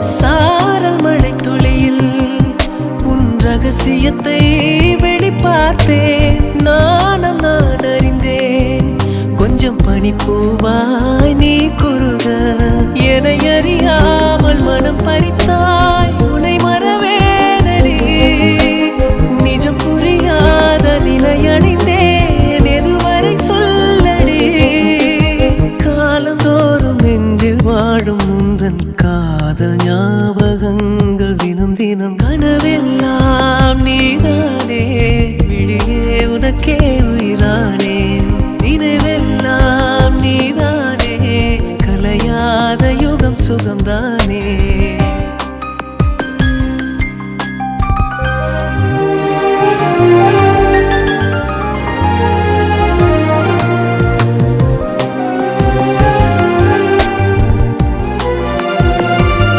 சாரல் மழை துளியில் உன் ரகசியத்தை வெளிப்பார்த்தேன். நானும் நான் அறிந்தேன். கொஞ்சம் பனிப்பூவாய் நீ குறுக என்னை அறியாமல் மனம் பறித்தாய். உன்னை மறவேனடி நிஜம் புரியாத நிலையடைந்தேன். எதுவரை சொல்லடி காலந்தோறும் நெஞ்சில் வாடும் முந்தன் காதல் ஞாபகங்கள் தினம் தினம் கனவெல்லாம் நீதானே விழியே உனக்கே